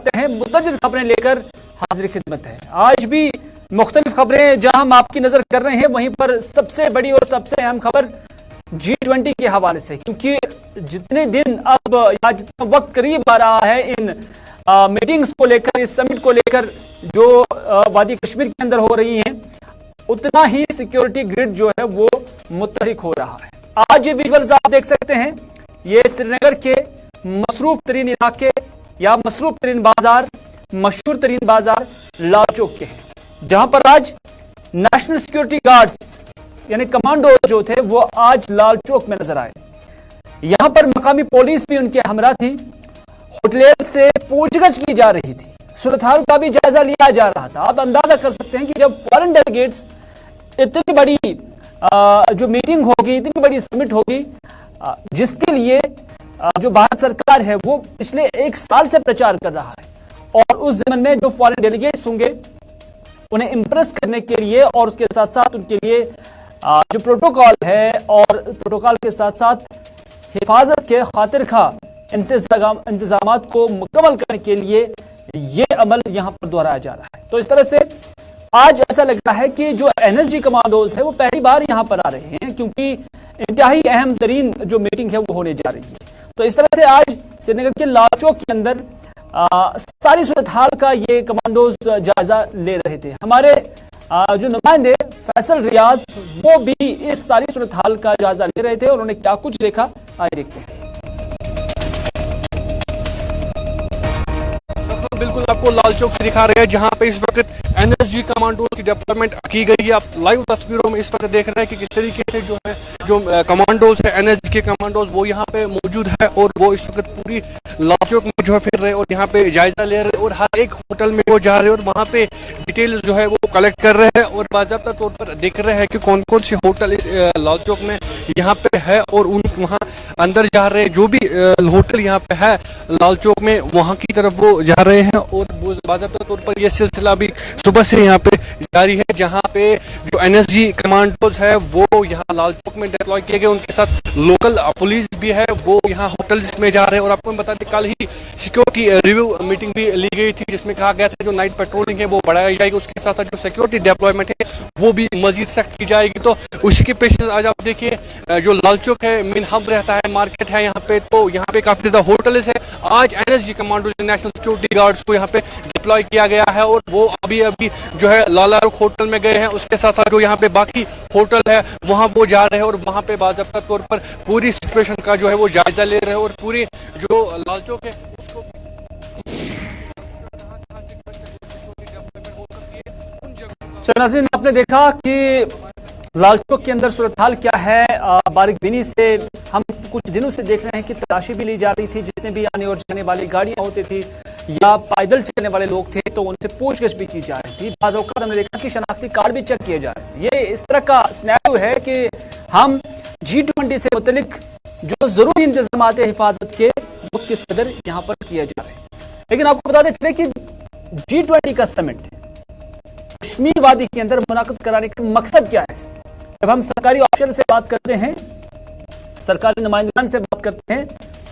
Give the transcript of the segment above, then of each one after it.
सकते हैं, मुतअद्दिद खबरें लेकर हाजिर खिदमत है। आज भी मुख्तलिफ खबरें जहां हम आपकी नजर कर रहे हैं, वहीं पर सबसे बड़ी और सबसे अहम खबर G20 के हवाले से, क्योंकि जितने दिन अब या जितना वक्त करीब आ रहा है इन मीटिंग्स को लेकर, इस समिट को लेकर जो वादी कश्मीर के अंदर हो रही हैं, उतना ही सिक्योरिटी ग्रिड जो है वो मुतहरिक हो रहा है। आज ये विजुअल्स आप देख सकते हैं, ये श्रीनगर के मसरूफ तरीन इलाके या मसरूफ तरीन बाजार, मशहूर तरीन बाजार लाल चौक के हैं, जहां पर आज नेशनल सिक्योरिटी गार्ड्स यानी कमांडो जो थे वो आज लाल चौक में नजर आए। यहां पर मकामी पुलिस भी उनके हमरा थी, होटलियर से पूछगछ की जा रही थी, सूरत हाल का भी जायजा लिया जा रहा था। आप अंदाजा कर सकते हैं कि जब फॉरेन डेलीगेट्स इतनी बड़ी जो मीटिंग होगी, इतनी बड़ी समिट होगी, जिसके लिए जो भारत सरकार है वो पिछले 1 साल से प्रचार कर रहा है, और उस ज़मन में जो फॉरेन डेलीगेट्स होंगे उन्हें इंप्रेस करने के लिए और उसके साथ साथ उनके लिए जो प्रोटोकॉल है और प्रोटोकॉल के साथ साथ हिफाजत के खातिर खा इंतजामात को मुकम्मल करने के लिए ये अमल यहां पर दोहराया जा रहा है। तो इस तरह से आज ऐसा लग रहा है कि जो NSG कमांडोज है वो पहली बार यहां पर आ रहे हैं, क्योंकि इंतहाई अहम तरीन जो मीटिंग है वो होने जा रही है। तो इस तरह से आज श्रीनगर के लाल चौक के अंदर सारी सूरत हाल का ये कमांडोज जायजा ले रहे थे। हमारे जो नुमाइंदे फैसल रियाज वो भी इस सारी सूरत हाल का जायजा ले रहे थे, और उन्होंने क्या कुछ देखा आइए देखते हैं। बिल्कुल आपको लाल चौक से दिखा रहे हैं, जहां पे इस वक्त NSG कमांडो की डेवलपमेंट की गई है। आप लाइव तस्वीरों में इस वक्त देख रहे हैं कि किस तरीके से जो कमांडोज है, NSG के कमांडोज वो यहाँ पे मौजूद है, और वो इस वक्त पूरी लाल चौक में जो है फिर रहे और यहाँ पे जायजा ले रहे, और हर एक होटल में वो जा रहे और वहाँ पे डिटेल जो है वो कलेक्ट कर रहे हैं, और बाज़ाब्ता तौर पर देख रहे हैं कि कौन कौन से होटल इस लाल चौक में यहाँ पे है, और उन वहाँ अंदर जा रहे हैं। जो भी होटल यहाँ पे है लाल चौक में वहाँ की तरफ वो जा रहे हैं, और वो बाज़ाब्ता तौर पर ये सिलसिला भी सुबह से यहाँ पे जारी है, जहाँ पे जो NSG कमांडोज है वो यहाँ लाल चौक में डिप्लॉय किए गए, उनके साथ लोकल पुलिस भी है, वो यहाँ होटल्स में जा रहे हैं। और आपको बता दें कल ही सिक्योरिटी रिव्यू मीटिंग भी ली गई थी, जिसमें कहा गया था जो नाइट पेट्रोलिंग है वो बढ़ाई जाएगी, उसके साथ साथ जो सिक्योरिटी डिप्लॉयमेंट है वो भी मजीद सख्त की जाएगी। तो उसके पेश आज आप देखिए जो लाल चौक है मेन हब रहता है, मार्केट है यहाँ पे, तो यहाँ पे काफी ज्यादा होटल्स है। आज NSG commando national security guards को यहाँ पे डिप्लॉय किया गया है, और वो अभी जो है लाला रुख होटल में गए हैं, उसके साथ साथ जो यहाँ पे बाकी होटल है वहाँ वो जा रहे हैं, और वहाँ पे बाज़ाब्ता तौर पर पूरी सिचुएशन का जो है वो जायजा ले रहे हैं, और पूरी जो लाल चौक है उसको नाज़रीन आपने देखा कि लाल चौक के अंदर सूरत हाल क्या है। बारीकबीनी से हम कुछ दिनों से देख रहे हैं कि तलाशी भी ली जा रही थी, जितने भी आने और जाने वाली गाड़ियां होती थी या पैदल चलने वाले लोग थे तो उनसे पूछगछ भी की जा रही थी। बाज़ औक़ात हमने देखा कि शनाख्ती कार्ड भी चेक किए जा रहे हैं। ये इस तरह का सिनेरियो है कि हम G20 से मुतल्लिक जो जरूरी इंतजामात हिफाजत के वो किस कदर यहाँ पर किए जा रहे हैं। लेकिन आपको बता दें कि G20 का समिट कश्मीर वादी के अंदर मुनाक़िद कराने का मकसद क्या है। जब हम सरकारी ऑफिशियल से बात करते हैं, सरकारी नुमाइंदान से बात करते हैं,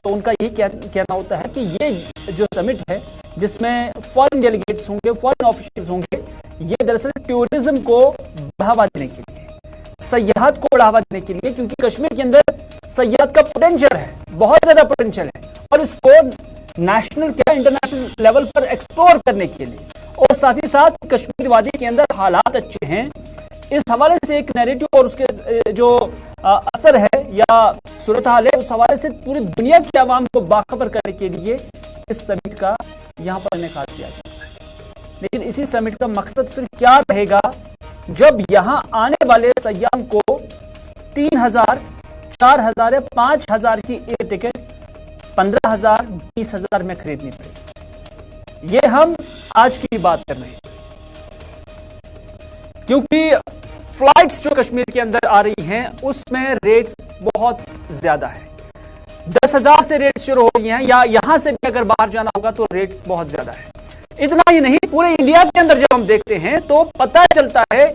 तो उनका यही कहना होता है कि ये जो समिट है जिसमें फॉरेन डेलीगेट्स होंगे, फॉरेन ऑफिशियल्स होंगे, ये दरअसल टूरिज्म को बढ़ावा देने के लिए, सयाहत को बढ़ावा देने के लिए, क्योंकि कश्मीर के अंदर सयाहत का पोटेंशियल है, बहुत ज्यादा पोटेंशियल है, और इसको नेशनल क्या इंटरनेशनल लेवल पर एक्सप्लोर करने के लिए, और साथ ही साथ कश्मीर वादी के अंदर हालात अच्छे हैं, इस हवाले से एक नैरेटिव और उसके जो असर है या सूरत हाल है उस हवाले से पूरी दुनिया की आवाम को बाखबर करने के लिए इस समिट का यहाँ पर इनेकाद किया जाता है। लेकिन इसी समिट का मकसद फिर क्या रहेगा जब यहाँ आने वाले सयाम को 3,000, 4,000 या 5,000 की एयर टिकट 15,000, 20,000 में खरीदनी पड़ेगी। ये हम आज की बात कर रहे हैं, क्योंकि फ्लाइट्स जो कश्मीर के अंदर आ रही हैं उसमें रेट्स बहुत ज्यादा है। 10,000 से रेट शुरू हो गए हैं, या यहां से भी अगर बाहर जाना होगा तो रेट्स बहुत ज्यादा है। इतना ही नहीं, पूरे इंडिया के अंदर जब हम देखते हैं तो पता चलता है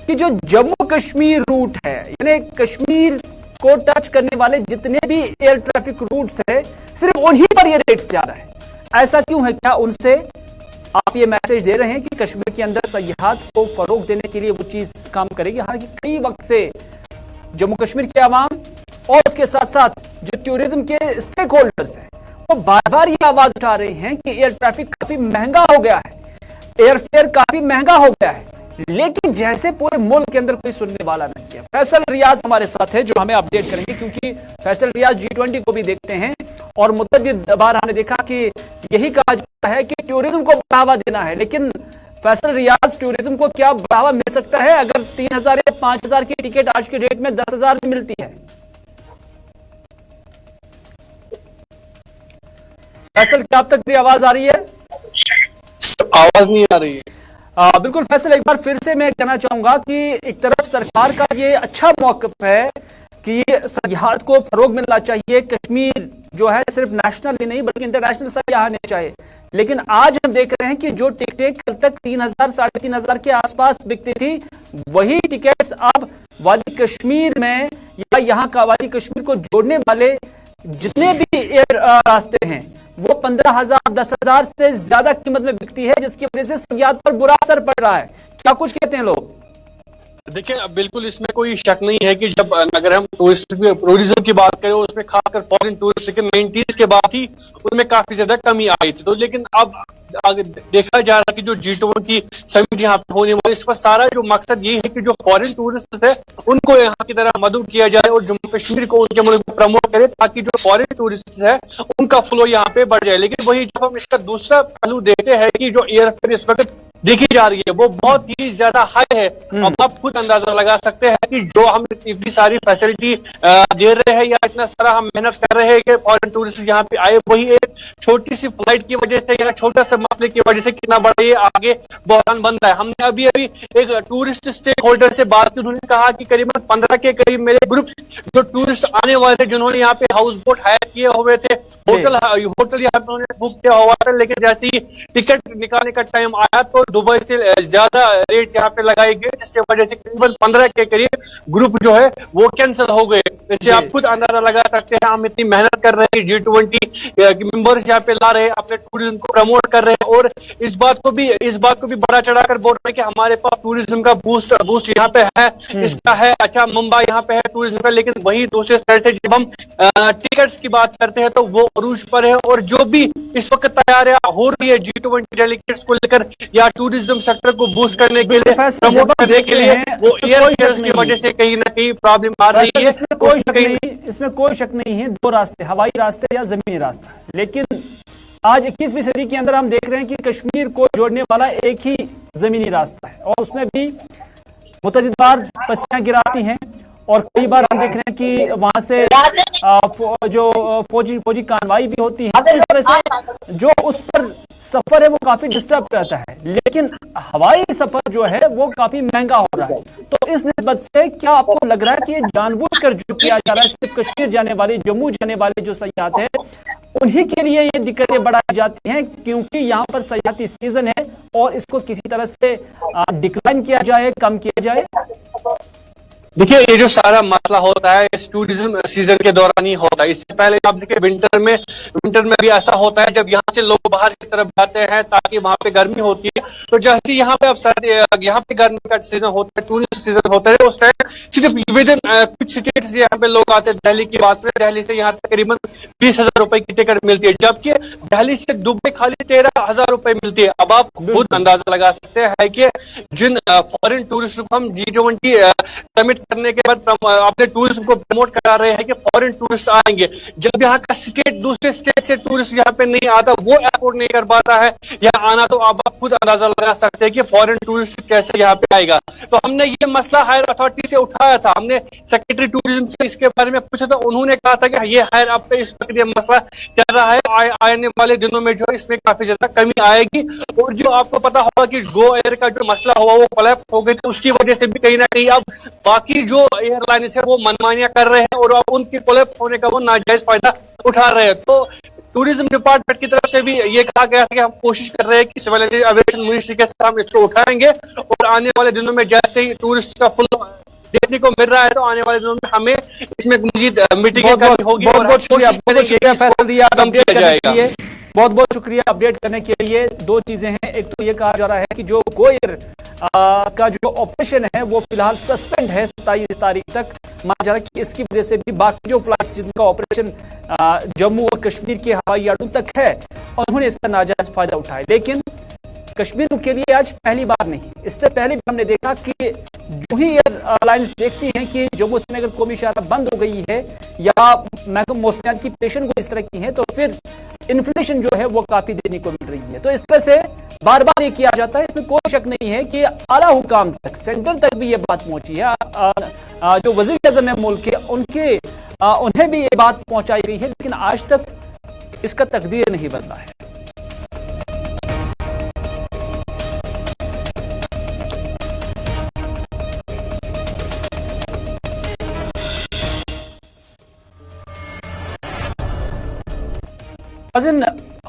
कि जो जम्मू कश्मीर रूट है, यानी कश्मीर को टच करने वाले जितने भी एयर ट्रैफिक रूट्स है, सिर्फ उन्हीं पर ये रेट्स जा रहा है। ऐसा क्यों है? क्या उनसे आप ये मैसेज दे रहे हैं कि कश्मीर के अंदर सयाहत को फरोग देने के लिए वो चीज काम करेगी? हालांकि कई वक्त से जम्मू कश्मीर के आवाम और उसके साथ साथ जो टूरिज्म के स्टेक होल्डर्स हैं वो बार बार ये आवाज उठा रहे हैं कि एयर ट्रैफिक काफी महंगा हो गया है, एयरफेयर काफी महंगा हो गया है, लेकिन जैसे पूरे मुल्क के अंदर कोई सुनने वाला नहीं है। फैसल रियाज हमारे साथ है जो हमें अपडेट करेंगे, क्योंकि फैसल रियाज G20 को भी देखते हैं और मुतअद्दिद बार हमने देखा कि यही कहा जाता है कि टूरिज्म को बढ़ावा देना है, लेकिन फैसल रियाज टूरिज्म को क्या बढ़ावा मिल सकता है अगर 3000 या 5000 की टिकट आज के डेट में 10,000 में मिलती है? फैसल, क्या आप तक भी आवाज आ रही है? आवाज नहीं आ रही है। बिल्कुल फैसल, एक बार फिर से मैं कहना चाहूंगा कि एक तरफ सरकार का ये अच्छा मौक़िफ़ है कि सयाहत को फरोग मिलना चाहिए, कश्मीर जो है सिर्फ नेशनल ही नहीं बल्कि इंटरनेशनल सयाह आने चाहिए, लेकिन आज हम देख रहे हैं कि जो टिकटें कल तक 3,000 साढ़े 3,000 के आसपास बिकती थी, वही टिकट्स अब वादी कश्मीर में या यहाँ का वादी कश्मीर को जोड़ने वाले जितने भी एयर रास्ते हैं वो 15,000 10,000 से ज्यादा कीमत में बिकती है, जिसकी वजह से सयाहत पर बुरा असर पड़ रहा है। क्या कुछ कहते हैं लोग? देखिए, बिल्कुल इसमें कोई शक नहीं है कि जब अगर हम टूरिज्म की बात करें उसमें खासकर फॉरेन टूरिस्ट के 90s के बाद ही उसमें काफी ज्यादा कमी आई थी। तो लेकिन अब आगे देखा जा रहा है कि जो G20 समिट यहाँ पे होने वाली, इसका सारा जो मकसद ये है कि जो फॉरेन टूरिस्ट है उनको यहाँ की तरह मदद किया जाए और जम्मू कश्मीर को उनके मुल्क में प्रमोट करे, ताकि जो फॉरेन टूरिस्ट है उनका फ्लो यहाँ पे बढ़ जाए। लेकिन वही जब हम इसका दूसरा पहलू देखते हैं कि जो एयरफेयर इस वक्त देखी जा रही है वो बहुत ही ज्यादा हाई है। अब आप खुद अंदाजा लगा सकते हैं कि जो हम इतनी सारी फैसिलिटी दे रहे हैं या इतना सारा हम मेहनत कर रहे हैं कि फॉरेन टूरिस्ट यहाँ पे आए, वही एक छोटी सी फ्लाइट की वजह से या छोटा सा मसले की वजह से कितना बड़ा ये आगे बहरान बन रहा है। हमने अभी एक टूरिस्ट स्टेक होल्डर से बात की, उन्होंने कहा कि करीबन 15 के करीब मेरे ग्रुप जो टूरिस्ट आने वाले थे, जिन्होंने यहाँ पे हाउस बोट हायर किए हुए थे, होटल यहाँ पे उन्होंने बुक किया हुआ था, लेकिन जैसे ही टिकट निकालने का टाइम आया तो दुबई से ज्यादा रेट यहाँ पे लगाई गई, जिसकी वजह से करीबन 15 के करीब ग्रुप जो है वो कैंसिल हो गए। जैसे आप खुद अंदाजा लगा सकते हैं, हम इतनी मेहनत कर रहे हैं, G20 मेंबर्स यहाँ पे ला रहे हैं, अपने टूरिज्म को प्रमोट कर रहे हैं और इस बात को भी बड़ा चढ़ाकर बोल रहे हैं कि हमारे पास टूरिज्म का बूस्ट यहाँ पे है, इसका है। अच्छा, मुंबई यहाँ पे है टूरिज्म का, लेकिन वही दूसरे साइड से जब हम टिकट्स की बात करते हैं तो वो अरूज पर है। और जो भी इस वक्त तैयारियां हो रही है G20 डेलीगेट्स को लेकर या टूरिज्म सेक्टर को बूस्ट करने के लिए, प्रमोट करने के लिए, वो एयरफेयर की वजह से कहीं ना कहीं प्रॉब्लम आ रही है। इसमें कोई शक नहीं है, दो रास्ते, हवाई रास्ते या जमीनी रास्ता, लेकिन आज 21वीं सदी के अंदर हम देख रहे हैं कि कश्मीर को जोड़ने वाला एक ही जमीनी रास्ता है और उसमें भी मुतअद्दिद बार पस्तियां गिराती हैं और कई बार हम देख रहे हैं कि वहां से जो फौजी कार्रवाई भी होती है, इस तरह से जो उस पर सफर है वो काफी डिस्टर्ब करता है। लेकिन हवाई सफर जो है वो काफी महंगा हो रहा है, तो इस निस्बत से क्या आपको लग रहा है कि ये जानबूझकर जो किया जा रहा है, सिर्फ कश्मीर जाने वाले, जम्मू जाने वाले जो सयाहत है उन्हीं के लिए ये दिक्कतें बढ़ाई जाती हैं, क्योंकि यहाँ पर सयाहती सीजन है और इसको किसी तरह से डिक्लाइन किया जाए, कम किया जाए? देखिए, ये जो सारा मसला होता है इस टूरिज्म सीजन के दौरान ही होता है। इससे पहले आप देखिए विंटर में भी ऐसा होता है, जब यहाँ से लोग बाहर की तरफ जाते हैं ताकि वहां पे गर्मी होती है, तो जैसे यहाँ पे अब यहाँ पे गर्मी का सीजन होता है, टूरिस्ट सीजन होता है, उस टाइम सिर्फ विद इन कुछ स्टेट से यहाँ पे लोग आते हैं। दिल्ली की बात करें, दिल्ली से यहाँ तकरीबन 20,000 रुपए की टिकट मिलती है, जबकि दिल्ली से दुबई खाली 13,000 रुपए मिलती है। अब आप खुद अंदाजा लगा सकते हैं कि जिन फॉरेन टूरिस्ट को हम G20 समिट करने के बाद अपने टूरिज्म को प्रमोट करा रहे हैं कि फॉरेन टूरिस्ट आएंगे, जब यहाँ का स्टेट दूसरे स्टेट से टूरिस्ट यहाँ पे नहीं आता, वो अफोर्ड नहीं कर पाता है यहाँ आना, तो आप खुद अंदाजा लगा सकते हैं कि फॉरेन टूरिस्ट कैसे यहाँ पे आएगा। तो हमने ये मसला हायर अथॉरिटी से उठाया था, हमने सेक्रेटरी टूरिज्म से इसके बारे में पूछा था, उन्होंने कहा था कि ये हायर अब इस वक्त ये मसला चल रहा है, आने वाले दिनों में जो इसमें काफी ज्यादा कमी आएगी। और जो आपको पता होगा कि गो एयर का जो मसला हुआ वो कोलैप्स हो गई, तो उसकी वजह से भी कहीं ना कहीं अब बाकी जो एयरलाइंस है वो मनमानियां कर रहे हैं और अब उनके कोलैप्स होने का वो नाजायज फायदा उठा रहे हैं। तो टूरिज्म डिपार्टमेंट की तरफ से भी ये कहा गया था कि हम कोशिश कर रहे हैं कि सिविल एविएशन मिनिस्ट्री के साथ हम इसको उठाएंगे और आने वाले दिनों में जैसे ही टूरिस्ट का फुल देखने को मिल रहा है तो आने वाले दिनों में हमें इसमें मजीद मीटिंग करनी होगी। बहुत शुक्रिया फैसल रियाज, बहुत बहुत शुक्रिया अपडेट करने के लिए। दो चीजें हैं, एक तो ये कहा जा रहा है कि जो गो एयर का जो ऑपरेशन है वो फिलहाल सस्पेंड है 27 तारीख तक। माना जा रहा है कि इसकी वजह से भी बाकी जो फ्लाइट्स जिनका ऑपरेशन जम्मू और कश्मीर के हवाई अड्डों तक है उन्होंने इसका नाजायज फायदा उठाया। लेकिन कश्मीर के लिए आज पहली बार नहीं, इससे पहले भी हमने देखा कि जो ही एयरलाइंस देखती हैं कि जम्मू श्रीनगर कौमी शाहराह बंद हो गई है या महकमा मौसमियात की पेशन को इस तरह की है, तो फिर इन्फ्लेशन जो है वो काफी देने को मिल रही है। तो इस तरह से बार बार ये किया जाता है, इसमें कोई शक नहीं है कि आला हुकाम तक, सेंटर तक भी ये बात पहुंची है। जो वजीर आजम है मुल्क के, उन्हें भी ये बात पहुंचाई गई है, लेकिन आज तक इसका तकदीर नहीं बदला है।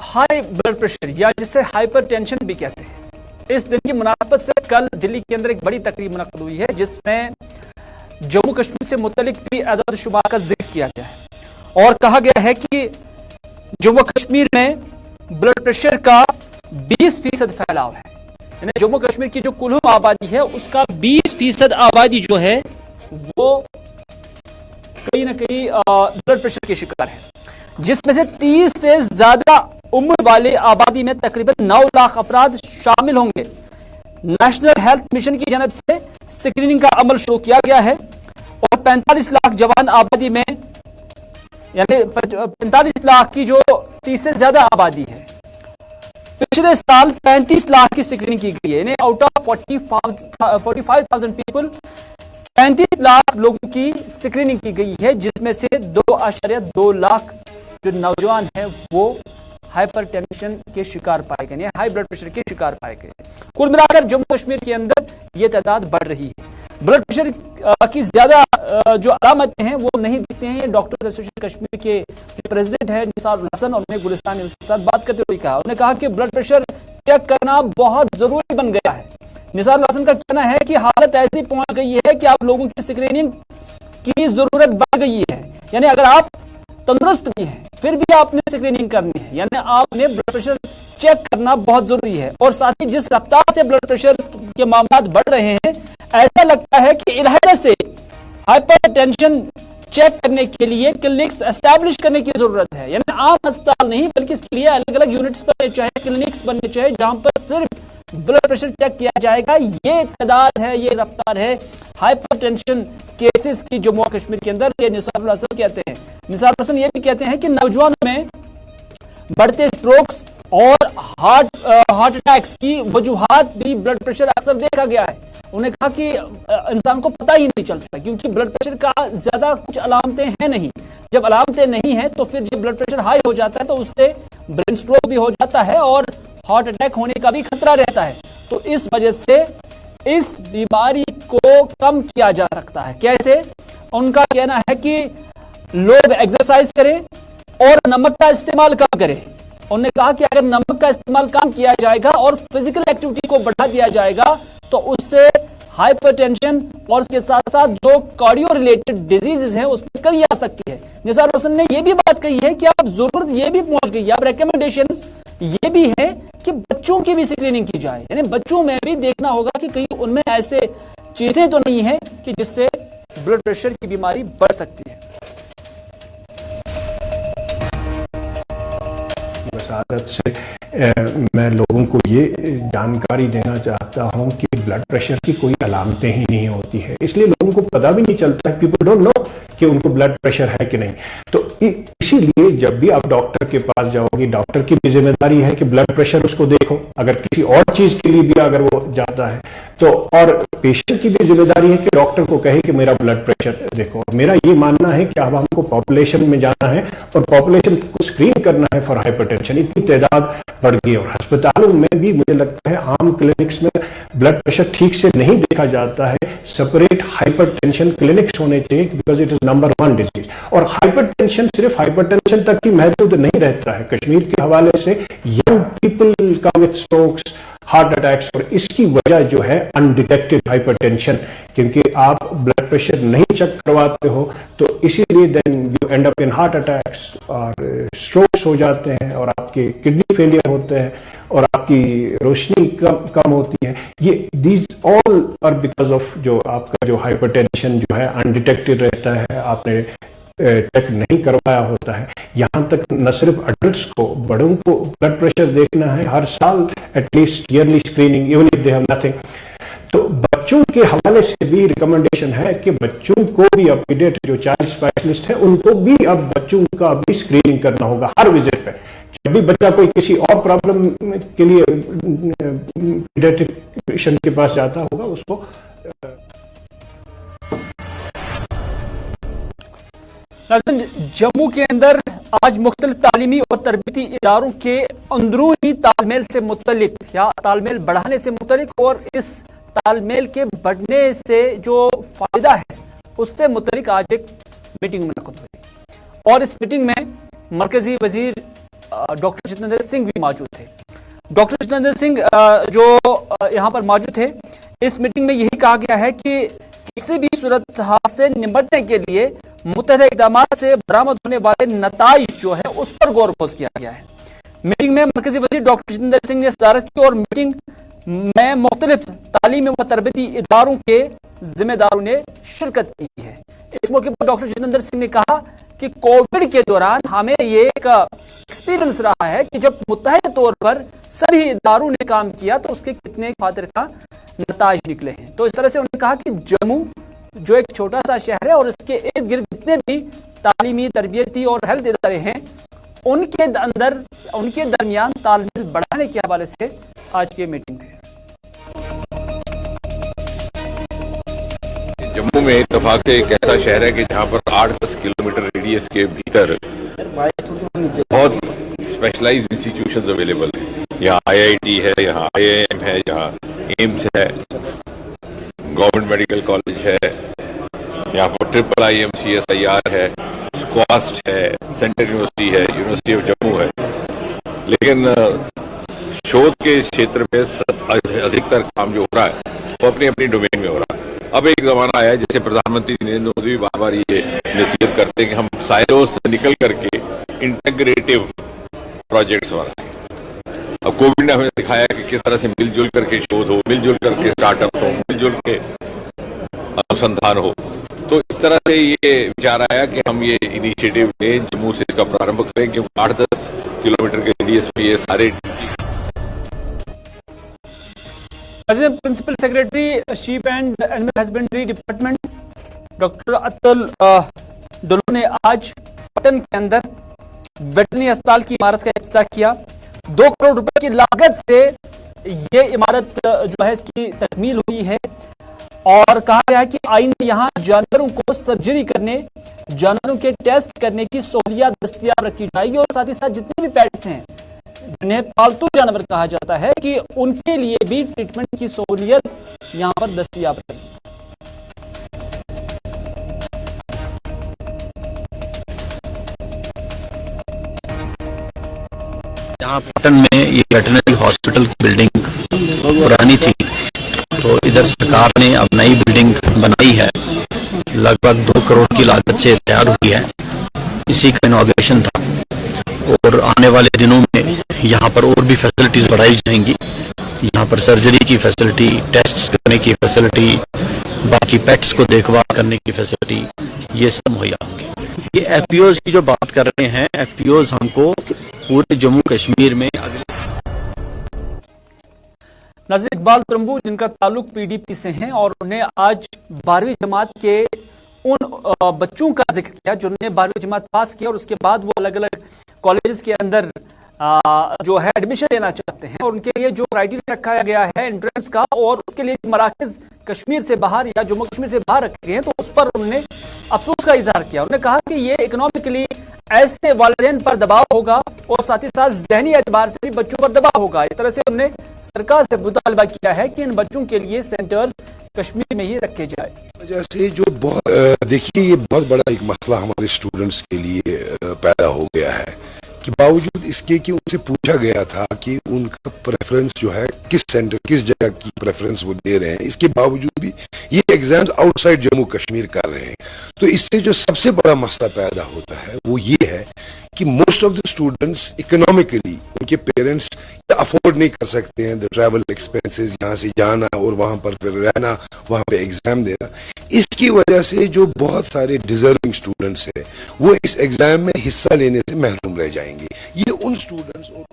हाई ब्लड प्रेशर या जिसे हाइपर टेंशन भी कहते हैं, इस दिन की मुनासबत से कल दिल्ली के अंदर एक बड़ी तकरीब मुनक्किद हुई है जिसमें जम्मू कश्मीर से मुतल्लिक भी अदद शुमार का जिक्र किया गया है और कहा गया है कि जम्मू कश्मीर में ब्लड प्रेशर का 20% फैलाव है। यानी जम्मू कश्मीर की जो कुल आबादी है उसका 20% आबादी जो है वो कहीं ना कहीं ब्लड प्रेशर के शिकार है, जिसमें से 30 से ज्यादा उम्र वाले आबादी में तकरीबन 9 लाख अफराद शामिल होंगे। नेशनल हेल्थ मिशन की जानब से स्क्रीनिंग का अमल शुरू किया गया है और 45 लाख जवान आबादी में, यानी 45 लाख की जो 30 से ज्यादा आबादी है, पिछले साल 35 लाख की स्क्रीनिंग की गई है। यानी आउट ऑफ 45,000 पीपल 35 लाख लोगों की स्क्रीनिंग की गई है, जिसमें से 2.2 लाख जो नौजवान हैं वो हाइपरटेंशन के शिकार पाए गए, हाई ब्लड प्रेशर के शिकार पाए गए। कुल मिलाकर जम्मू कश्मीर के अंदर ये तादाद बढ़ रही है। ब्लड प्रेशर की ज्यादा जो अलामतें हैं वो नहीं दिखते हैं। डॉक्टर्स एसोसिएशन कश्मीर के जो प्रेसिडेंट है निसार हसन, उन्होंने गुलिस्तान न्यूज़ के साथ बात करते हुए कहा, उन्होंने कहा कि ब्लड प्रेशर चेक करना बहुत जरूरी बन गया है। निसार हसन का कहना है कि हालत ऐसी पहुंच गई है कि आप लोगों की स्क्रीनिंग की जरूरत बढ़ गई है। यानी अगर आप तंदुरुस्त भी हैं फिर भी आपने स्क्रीनिंग करनी है, यानी आपने ब्लड प्रेशर चेक करना बहुत जरूरी है। और साथ ही जिस रफ्तार से ब्लड प्रेशर के मामला बढ़ रहे हैं, ऐसा लगता है कि इलाके से हाइपरटेंशन चेक करने के लिए क्लिनिक्स एस्टैब्लिश करने की जरूरत है। यानी आम अस्पताल नहीं बल्कि इसके लिए अलग अलग यूनिट्स बनने चाहिए, क्लिनिक्स बनने चाहिए जहां पर सिर्फ ब्लड प्रेशर चेक किया जाएगा। ये तादाद है, ये रफ्तार है हाइपरटेंशन केसेस की जम्मू और कश्मीर के अंदर, ये निसार हसन कहते हैं। निसार हसन ये भी कहते हैं कि नौजवानों में बढ़ते स्ट्रोक्स और हार्ट अटैक्स की वजूहात भी ब्लड प्रेशर अक्सर देखा गया है। उन्होंने कहा कि इंसान को पता ही नहीं चलता क्योंकि ब्लड प्रेशर का ज्यादा कुछ अलामतें हैं नहीं। जब अलामतें नहीं हैं तो फिर जब ब्लड प्रेशर हाई हो जाता है तो उससे ब्रेन स्ट्रोक भी हो जाता है और हार्ट अटैक होने का भी खतरा रहता है। तो इस वजह से इस बीमारी को कम किया जा सकता है। कैसे? उनका कहना है कि लोग एक्सरसाइज करें और नमक का इस्तेमाल कम करें। उन्होंने कहा कि अगर नमक का इस्तेमाल कम किया जाएगा और फिजिकल एक्टिविटी को बढ़ा दिया जाएगा तो उससे हाइपरटेंशन और उसके साथ साथ जो कार्डियो रिलेटेड डिजीजेस हैं उसमें कमी आ सकती है। निसार हसन ने यह भी बात कही है कि अब जरूरत यह भी पहुंच गई है, अब रिकमेंडेशंस ये भी है कि बच्चों की भी स्क्रीनिंग की जाए। यानी बच्चों में भी देखना होगा कि कहीं उनमें ऐसे चीजें तो नहीं है कि जिससे ब्लड प्रेशर की बीमारी बढ़ सकती है। वसारत से मैं लोगों को ये जानकारी देना चाहता हूँ कि ब्लड प्रेशर की कोई अलामतें ही नहीं होती है, इसलिए लोगों को पता भी नहीं चलता है। पीपल डोंट नो कि उनको ब्लड प्रेशर है कि नहीं। तो इसीलिए जब भी आप डॉक्टर के पास जाओगे, डॉक्टर की भी जिम्मेदारी है कि ब्लड प्रेशर उसको देखो। अगर किसी और चीज के लिए भी अगर वो जाता है तो, और पेशेंट की भी जिम्मेदारी है कि डॉक्टर को कहे कि मेरा ब्लड प्रेशर देखो। मेरा ये मानना है कि अब हमको पॉपुलेशन में जाना है और पॉपुलेशन को स्क्रीन करना है फॉर हाइपरटेंशन। इतनी तादाद बढ़ गई और अस्पतालों में भी मुझे लगता है आम क्लिनिक्स में ब्लड प्रेशर ठीक से नहीं देखा जाता है। सेपरेट हाइपरटेंशन क्लिनिक्स होने चाहिए because it is number 1 disease. और हाइपरटेंशन सिर्फ हाइपरटेंशन तक ही महदूद नहीं रहता है। कश्मीर के हवाले से यंग पीपल का विद स्ट्रोक्स, हार्ट अटैक्स, और इसकी वजह जो है अनडिटेक्टेड हाइपरटेंशन, क्योंकि आप ब्लड प्रेशर नहीं चेक करवाते हो तो इसीलिए then you end up in heart attacks और स्ट्रोक्स हो जाते हैं और आपके किडनी फेलियर होते हैं और आपकी रोशनी कम होती है। ये these all are because of जो आपका जो हाइपरटेंशन जो है अनडिटेक्टेड रहता है, आपने चेक नहीं करवाया होता है। यहाँ तक न सिर्फ अडल्ट्स को, बड़ों को ब्लड प्रेशर देखना है हर साल, at least yearly screening even if they have nothing. तो बच्चों के हवाले से भी रिकमेंडेशन है कि बच्चों को भी अप टू डेट जो चाइल्ड स्पेशलिस्ट है उनको भी अब बच्चों का भी स्क्रीनिंग करना होगा हर विजिट पे। जब भी बच्चा कोई किसी और प्रॉब्लम के लिए पीडियाट्रिशियन के पास जाता होगा उसको जम्मू के अंदर आज मुख्तलिफ तालीमी और तरबीती इदारों के अंदरूनी तालमेल से मुतल्लिक या तालमेल बढ़ाने से मुतल्लिक और इस तालमेल के बढ़ने से जो फायदा है उससे मुतल्लिक आज एक मीटिंग मुनक़्क़द हुई और इस मीटिंग में मरकजी वजीर डॉक्टर जितेंद्र सिंह भी मौजूद थे। डॉक्टर जितेंद्र सिंह जो यहाँ पर मौजूद थे, इस मीटिंग में यही कहा गया है कि किसी भी सूरत हाल से निपटने के लिए मुतहदा इक़दाम से बरामद होने वाले नताइज जो है उस पर गौर फोस किया गया है। मीटिंग में मरकजी वजीर डॉक्टर जितेंद्र सिंह ने सदारत की और मीटिंग में मुख्तलिफ तालीमी व तरबीती इदारों के जिम्मेदारों ने शिरकत की है। इस मौके पर डॉक्टर जितेंद्र सिंह ने कहा कि कोविड के दौरान हमें ये एक एक्सपीरियंस रहा है कि जब मुत्तहिद तौर पर सभी इदारों ने काम किया तो उसके कितने खातिर का नताइज निकले हैं। तो इस तरह से उन्होंने कहा कि जम्मू जो एक छोटा सा शहर है और इसके इर्द गिर्द जितने भी तालीमी, तरबियती और हेल्थ इदारे हैं उनके दरमियान तालमेल बढ़ाने के हवाले से आज की मीटिंग थी। जम्मू में इत्तेफाक से एक ऐसा शहर है कि जहाँ पर 8-10 किलोमीटर रेडियस के भीतर बहुत स्पेशलाइज्ड इंस्टीट्यूशंस अवेलेबल हैं। यहाँ IIT है, यहाँ IIM है, यहाँ एम्स है, गवर्नमेंट मेडिकल कॉलेज है, यहाँ पर IIM CSIR है, स्क्वास्ट है, सेंट्रल यूनिवर्सिटी है, यूनिवर्सिटी ऑफ जम्मू है। लेकिन शोध के क्षेत्र में अधिकतर काम जो हो रहा है वो अपनी अपनी डोमेन में हो रहा है। अब एक जमाना आया है जैसे प्रधानमंत्री नरेंद्र मोदी बार बार ये नसीहत करते हैं कि हम साइलोस से निकल करके इंटेग्रेटिव प्रोजेक्ट्स बनाएं। अब कोविड ने हमें दिखाया कि किस तरह से मिलजुल करके शोध हो, मिलजुल करके स्टार्टअप्स हो, मिलजुल के अनुसंधान हो। तो इस तरह से ये विचार आया कि हम ये इनिशिएटिव लें, जम्मू से इसका प्रारंभ करें कि 8-10 किलोमीटर के रेडियस पे ये सारे principal secretary sheep and animal husbandry department doctor Atul Dullu ने आज पटन के अंदर वेटरनरी अस्पताल की इमारत का इफ्तिताह किया। 2 करोड़ रुपए की लागत से ये इमारत जो है इसकी तकमील हुई है और कहा गया है कि आइंदा यहाँ जानवरों को सर्जरी करने, जानवरों के टेस्ट करने की सहूलियत दस्तयाब रखी जाएगी और साथ ही साथ जितने भी पेट्स हैं जिन्हें पालतू जानवर कहा जाता है कि उनके लिए भी ट्रीटमेंट की सहूलियत यहाँ पर दस्तयाब रहेगी। यहाँ पटन में ये वेटरनरी हॉस्पिटल की बिल्डिंग पुरानी थी, तो इधर सरकार ने अब नई बिल्डिंग बनाई है, लगभग 2 करोड़ की लागत से तैयार हुई है। इसी का इनॉग्रेशन था और आने वाले दिनों में यहाँ पर और भी फैसिलिटीज बढ़ाई जाएंगी। यहाँ पर सर्जरी की फैसिलिटी, टेस्ट करने की फैसिलिटी, बाकी पेट्स को देखभाल करने की फैसिलिटी, ये सब मुहैया होंगी। ये एफपीओज की जो बात कर रहे हैं, एफपीओज हमको पूरे जम्मू कश्मीर में नाज़िर इकबाल तरंबू जिनका ताल्लुक PDP से हैं और उन्हें आज 12वीं जमात के उन बच्चों का जिक्र किया जिन्होंने 12वीं जमात पास किया और उसके बाद वो अलग अलग कॉलेजेस के अंदर जो है एडमिशन लेना चाहते हैं और उनके लिए जो क्राइटेरिया रखा गया है एंट्रेंस का और उसके लिए मराकज कश्मीर से बाहर या जम्मू कश्मीर से बाहर रखे गए हैं, तो उस पर उन्होंने अफसोस का इजहार किया। उन्होंने कहा कि ये इकोनॉमिकली ऐसे वालिदैन पर दबाव होगा और साथ ही साथ जहनी एतबार से भी बच्चों पर दबाव होगा। इस तरह से उन्होंने सरकार से मुतालबा किया है कि इन बच्चों के लिए सेंटर्स कश्मीर में ही रखे जाए। जैसे जो बहुत देखिए ये बहुत बड़ा एक मसला हमारे स्टूडेंट्स के लिए पैदा हो गया है कि बावजूद इसके कि उनसे पूछा गया था कि उनका प्रेफरेंस जो है किस सेंटर किस जगह की प्रेफरेंस वो दे रहे हैं, इसके बावजूद भी ये एग्जाम्स आउटसाइड जम्मू कश्मीर कर रहे हैं। तो इससे जो सबसे बड़ा मसला पैदा होता है वो ये है कि most of the students economically उनके पेरेंट्स अफोर्ड नहीं कर सकते हैं, द ट्रैवल एक्सपेंसेस, यहाँ से जाना और वहां पर फिर रहना, वहां पे एग्जाम देना। इसकी वजह से जो बहुत सारे डिजर्विंग स्टूडेंट्स हैं वो इस एग्जाम में हिस्सा लेने से महरूम रह जाएंगे। ये उन स्टूडेंट्स और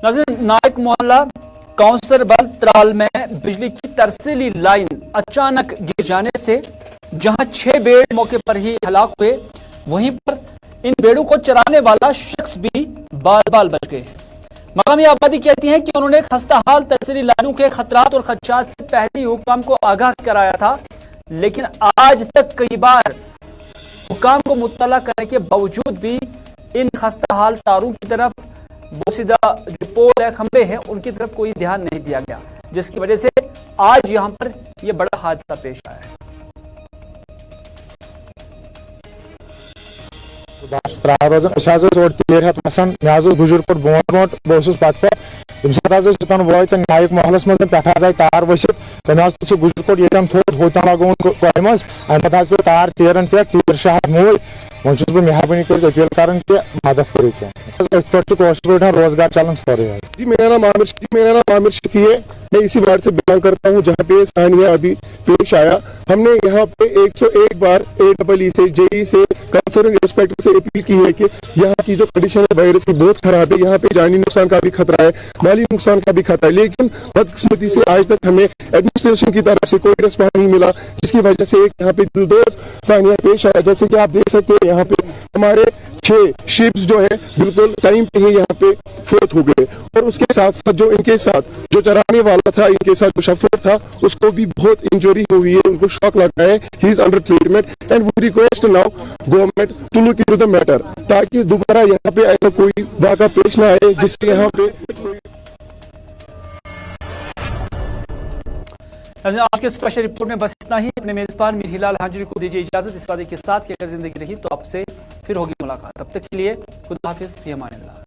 नाज़रीन, नायक मोहल्ला काउंसर बल त्राल में बिजली की तरसीली लाइन अचानक गिर जाने से जहां 6 भेड़ मौके पर ही हलाक हुए, वहीं पर इन भेड़ों को चराने वाला शख्स भी बाल बाल बच गए। मकामी आबादी कहती है कि उन्होंने खस्ताहाल तरसीली लाइनों के खतरात और खदशात से पहले ही हुकाम को आगाह कराया था, लेकिन आज तक कई बार हुकाम को मुत्तला करने के बावजूद भी इन खस्ताहाल तारों की तरफ, बोसीदा जो पोल है, खंबे हैं, उनकी तरफ कोई ध्यान नहीं दिया गया, जिसकी वजह से आज यहां पर यह बड़ा हादसा पेश आया है। गुजर पे ब्रोट ब्रोट बहुत पत पे वो नायक महलस मज पे आई तार वसित तो मे गुजर पे ये थोड़ होता लगोन कोई मज पे पे तार तेरन पे तीर शाह मोल वो बह मेहरबानी कर अपील कर मदद करो रोजगार चलन सॉरी। जी मेरा नाम आमिर शफी है, मैं इसी वार्ड से बिलोंग करता हूँ जहाँ पे सानिया अभी पेश आया। हमने यहाँ पे 101 बार AEE से JE से कंसर्न इंस्पेक्टर से अपील की है कि यहाँ की जो कंडीशन है वायरस की बहुत खराब है, यहाँ पे जानी नुकसान का भी खतरा है, माली नुकसान का भी खतरा है, लेकिन बदकिस्मती से आज तक हमें एडमिनिस्ट्रेशन की तरफ से कोई रिस्पॉन्स नहीं मिला, जिसकी वजह से एक यहाँ पे दिलदोज सानिया पेश आया। जैसे कि आप देख सकते हैं यहाँ पे हमारे 6 शिप्स जो है बिल्कुल टाइम पे ही यहाँ पे फोत हो गए, और उसके साथ साथ जो इनके साथ जो चराने वाला था, इनके साथ जो शफर था, उसको भी बहुत इंजरी हुई है, उसको शॉक लगा है, he is under treatment and we request now government to look into the matter, ताकि दोबारा यहाँ पे ऐसा कोई वाक़ा पेश ना आए जिससे यहाँ पे आज के स्पेशल रिपोर्ट में बस इतना ही। अपने मेजबान मीर हिलाल हाजिरी को दीजिए इजाजत, इस वादे के साथ कि अगर जिंदगी रही तो आपसे फिर होगी मुलाकात। तब तक के लिए खुदा हाफिज, फी अमान अल्लाह।